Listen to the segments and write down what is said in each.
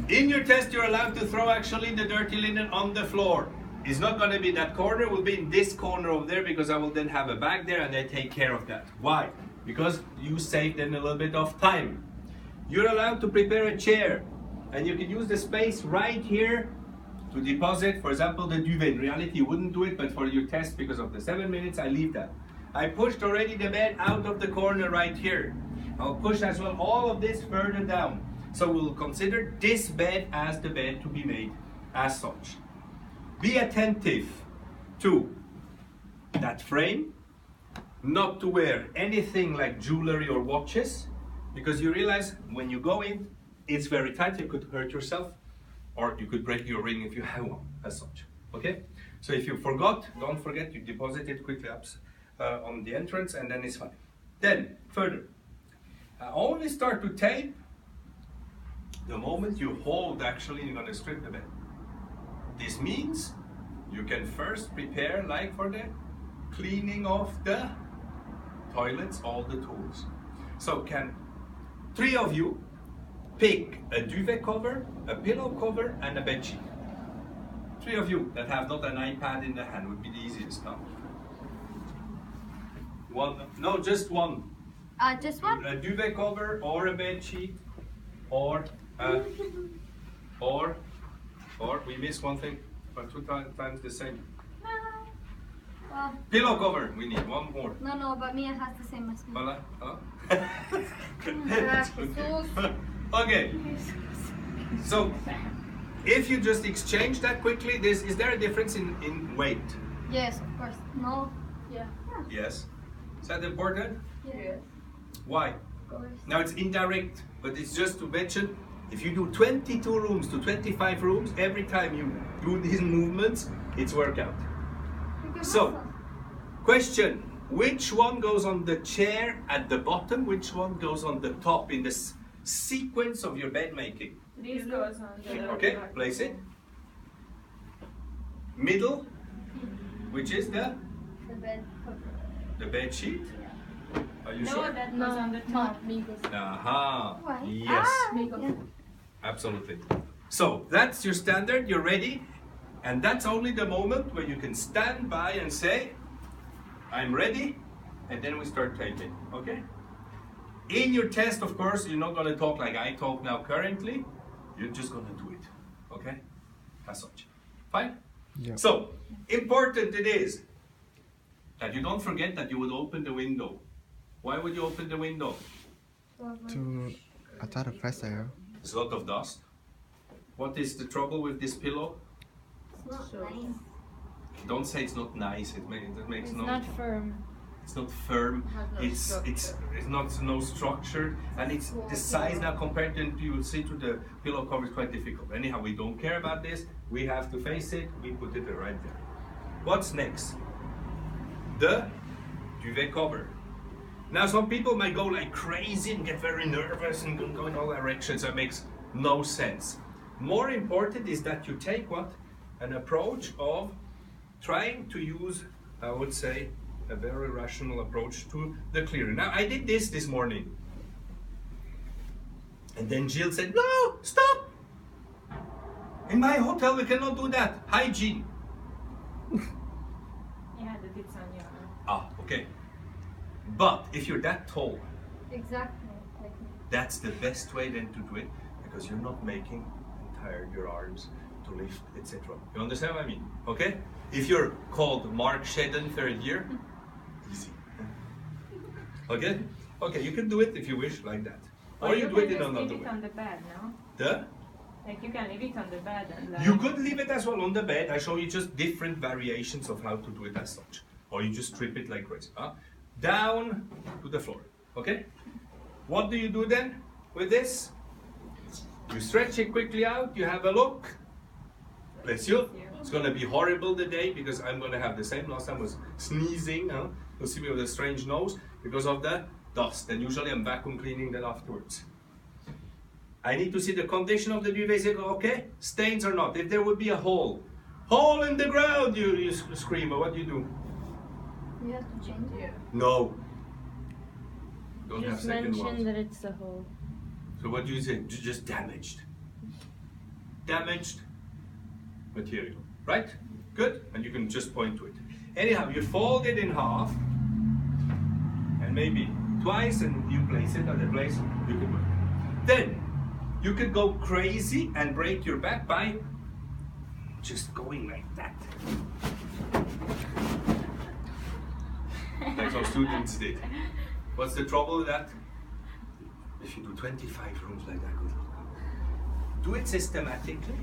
In your test, you're allowed to throw actually the dirty linen on the floor. It's not going to be that corner, it will be in this corner over there because I will then have a bag there and they take care of that. Why? Because you save them a little bit of time. You're allowed to prepare a chair and you can use the space right here to deposit, for example, the duvet. In reality, you wouldn't do it, but for your test, because of the 7 minutes, I leave that. I pushed already the bed out of the corner right here. I'll push as well all of this further down. So we'll consider this bed as the bed to be made as such. Be attentive to that frame, not to wear anything like jewelry or watches, because you realize when you go in, it's very tight, you could hurt yourself, or you could break your ring if you have one, as such. Okay? So if you forgot, don't forget, you deposit it quickly up on the entrance, and then it's fine. Then, further, only start to tape the moment you hold, actually, you're going to strip the bed. This means you can first prepare, like for the cleaning of the toilets, all the tools. So can 3 of you pick a duvet cover, a pillow cover, and a bed sheet? 3 of you that have not an iPad in the hand would be the easiest, huh? One, no, just one. Just one? A duvet cover or a bed sheet, or we missed one thing, but 2 times the same. Well, Pillow cover, we need one more. no, but Mia has the same as me. Voila. Huh? Jesus. Okay. So, if you just exchange that quickly, is there a difference in weight? Yes, of course. No. Yeah. Yes. Is that important? Yes. Why? Of course. Now it's indirect, but it's just to mention, if you do 22 rooms to 25 rooms, every time you do these movements, it's workout. So, question, which one goes on the chair at the bottom, which one goes on the top in the sequence of your bed making? This goes on the Okay, place it. Middle, which is The bed cover. the bed sheet. Are you No, sure? that goes on the top. Aha, Why? yes, Yeah. absolutely. So that's your standard, you're ready. And that's only the moment where you can stand by and say, I'm ready, and then we start taping, okay? In your test, of course, you're not going to talk like I talk now currently. You're just going to do it, okay? As such. Fine? Yeah. So, important it is that you don't forget that you would open the window. Why would you open the window? To attract the fresh air. There's a lot of dust. What is the trouble with this pillow? It's not nice. Don't say it's not nice. It makes It's no. not firm. It's not firm. Has no It's not no structure, and it's the size now compared to you will see to the pillow cover is quite difficult. Anyhow, we don't care about this. We have to face it. We put it right there. What's next? The duvet cover. Now some people might go like crazy and get very nervous and go in all directions. That makes no sense. More important is that you take what? An approach of trying to use, I would say, a very rational approach to the clearing. Now I did this morning. And then Jill said, no, stop! In my hotel we cannot do that. Hygiene. Yeah, the bits on your arm. Ah, okay. But if you're that tall, Exactly. Like me. that's the best way then to do it, because you're not making tired your arms to lift, etc. You understand what I mean? Okay? If you're called Mark Shedden, 3rd year, easy. Okay? Okay, you can do it if you wish like that. Or you do it in another leave it way. on the bed, no? The? Like you can leave it on the bed and like... You could leave it as well on the bed. I show you just different variations of how to do it as such. Or you just strip it like crazy. Down to the floor. Okay? What do you do then with this? You stretch it quickly out, you have a look. Bless you. It's gonna be horrible today because I'm gonna have the same. Last time I was sneezing. You'll see me with a strange nose because of the dust. And usually I'm vacuum cleaning that afterwards. I need to see the condition of the duvet. Is it okay? Stains or not? If there would be a hole in the ground, you scream. Or what do you do? You have to change it. No. Don't have Just second mention ones. that it's a hole. So what do you say? Just damaged. damaged material, right? Good, and you can just point to it. Anyhow, you fold it in half, and maybe twice, and you place it at the place you can work. Then, you could go crazy and break your back by just going like that. Like some students did. What's the trouble with that? If you do 25 rooms like that, good luck. Do it systematically.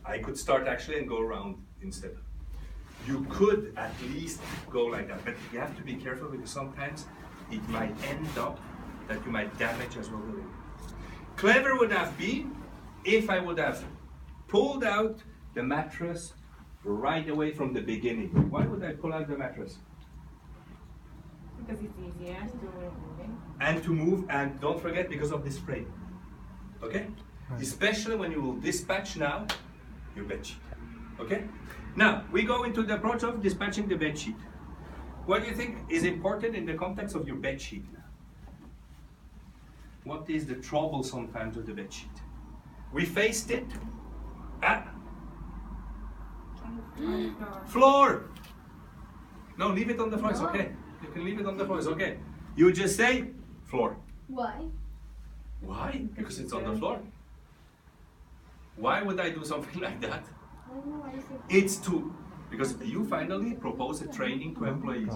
I could start actually and go around instead. You could at least go like that, but you have to be careful because sometimes it might end up that you might damage as well the ring. Clever would have been if I would have pulled out the mattress right away from the beginning. Why would I pull out the mattress? Because it's easier to move it. And to move, and don't forget, because of this frame. Okay? Right. Especially when you will dispatch now your bed sheet. Okay? Now, we go into the approach of dispatching the bed sheet. What do you think is important in the context of your bed sheet now? What is the trouble sometimes with the bed sheet? We faced it at floor. No, leave it on the floor, it's okay. You can leave it on the floor, it's okay. You just say floor. Why? Why? Because it's on the floor. Why would I do something like that? I don't know why you say It's to, because you finally propose a training to employees.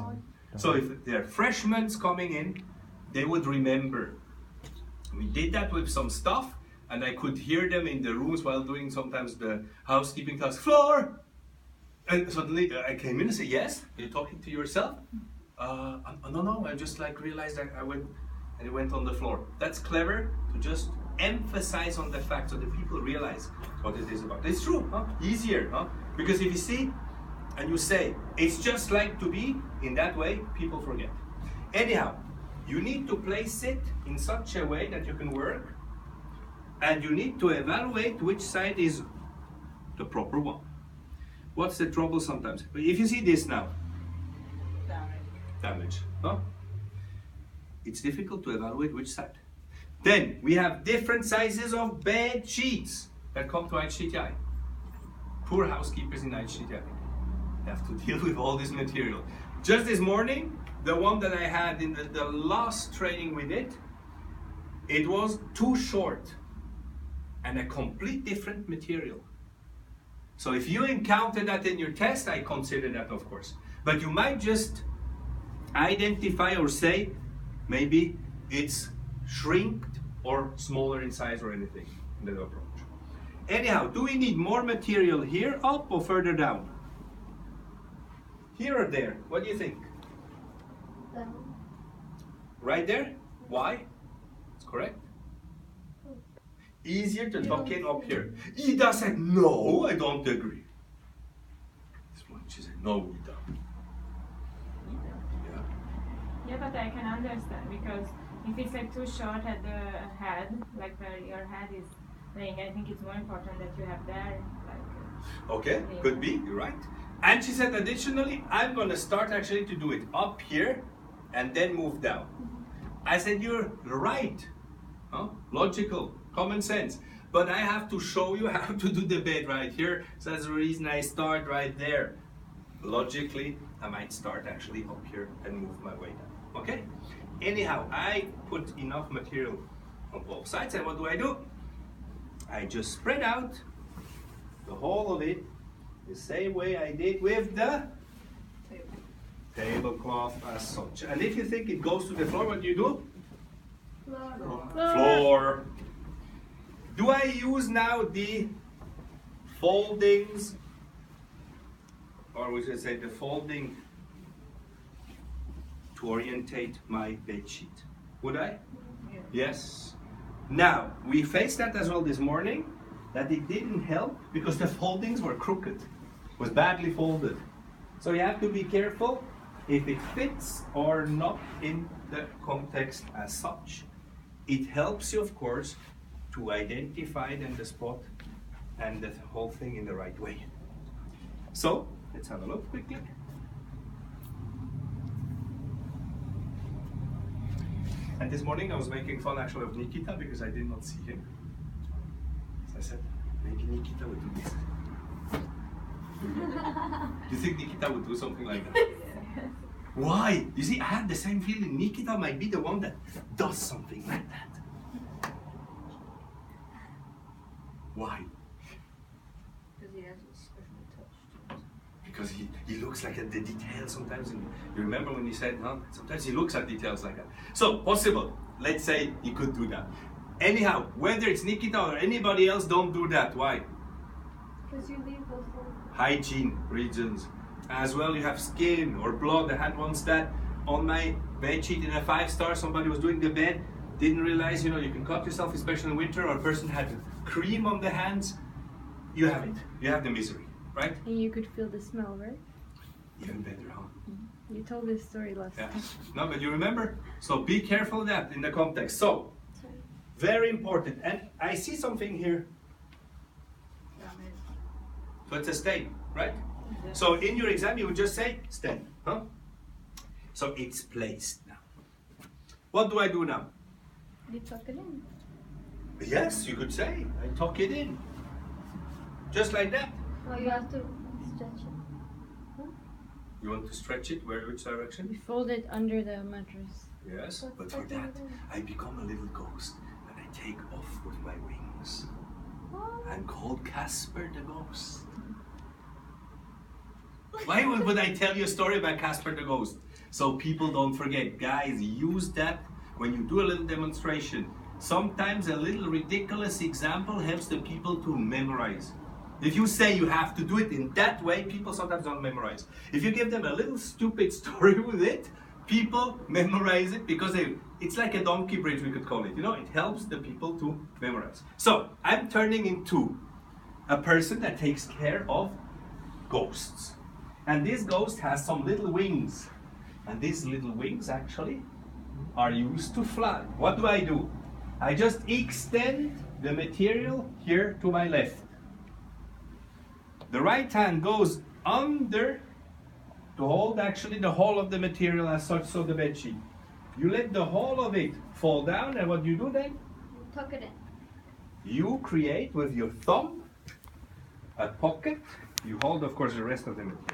So if there are freshmen coming in, they would remember. We did that with some stuff, and I could hear them in the rooms while doing sometimes the housekeeping task. Floor! And suddenly I came in and said, yes, you're talking to yourself? No, I just like realized that I went, and it went on the floor. That's clever to just emphasize on the fact so that people realize what it is about. It's true, huh? Easier, huh? Because if you see and you say, it's just like to be in that way, people forget. Anyhow, you need to place it in such a way that you can work, and you need to evaluate which side is the proper one. What's the trouble sometimes? If you see this now, damage, huh? It's difficult to evaluate which side. Then we have different sizes of bed sheets that come to IHTTI. Poor housekeepers in IHTTI. They have to deal with all this material. Just this morning, the one that I had in the last training we did, it was too short and a complete different material. So if you encounter that in your test, I consider that, of course. But you might just identify or say, maybe it's shrinked or smaller in size or anything in that approach. Anyhow, do we need more material here, up or further down? Here or there? What do you think? down. Right there? Why? It's correct. Easier to tuck in up here. Ida said, no, I don't agree. This one, she said, no, we don't. Yeah. Yeah, but I can understand because if it's like too short at the head, like where your head is laying, I think it's more important that you have there, like. Okay, could be, you're right. And she said, additionally, I'm going to start actually to do it up here and then move down. I said, you're right. Huh? Logical, common sense. But I have to show you how to do the bed right here. So that's the reason I start right there. Logically, I might start actually up here and move my way down. Okay? Anyhow, I put enough material on both sides. And what do? I just spread out the whole of it the same way I did with the tablecloth as such. And if you think it goes to the floor, what do you do? Floor. Do I use now the foldings, or we should say the folding, to orientate my bed sheet? Would I? Yeah. Yes. Now, we faced that as well this morning, that it didn't help because the foldings were crooked, was badly folded. So you have to be careful if it fits or not in the context as such. It helps you, of course, to identify then the spot and the whole thing in the right way. So, let's have a look quickly. And this morning I was making fun actually of Nikita because I did not see him. So I said, maybe Nikita would do this. Do you think Nikita would do something like that? Why? You see, I had the same feeling. Nikita might be the one that does something like that. Why? Because he has a special touch to it. Because he looks like at the details sometimes. You remember when you said, huh? Sometimes he looks at details like that. So, possible. Let's say he could do that. Anyhow, whether it's Nikita or anybody else, don't do that. Why? Because you leave those little... Hygiene reasons. As well, you have skin or blood. I had once that on my bed sheet in a 5-star. Somebody was doing the bed, didn't realize, you know, you can cut yourself, especially in winter, or a person had cream on the hands. You have it. You have the misery, right? And you could feel the smell, right? Even better, huh? You told this story last Yeah. time. No, but you remember? So be careful of that in the context. So, very important. And I see something here. So it's a stain, right? So in your exam, you would just say stain, huh? So it's placed now. What do I do now? You tuck it in. Yes, you could say, I tuck it in. Just like that. Oh, you have to stretch it. You want to stretch it, which direction? You fold it under the mattress. Yes, but for that, I become a little ghost and I take off with my wings. I'm called Casper the Ghost. Why would I tell you a story about Casper the Ghost? So people don't forget. Guys, use that when you do a little demonstration. Sometimes a little ridiculous example helps the people to memorize. If you say you have to do it in that way, people sometimes don't memorize. If you give them a little stupid story with it, people memorize it because it's like a donkey bridge, we could call it. You know, it helps the people to memorize. So, I'm turning into a person that takes care of ghosts. And this ghost has some little wings. And these little wings actually are used to fly. What do? I just extend the material here to my left. The right hand goes under to hold actually the whole of the material as such, so the bed sheet. You let the whole of it fall down, and what you do then? You tuck it in. You create with your thumb a pocket. You hold, of course, the rest of the material.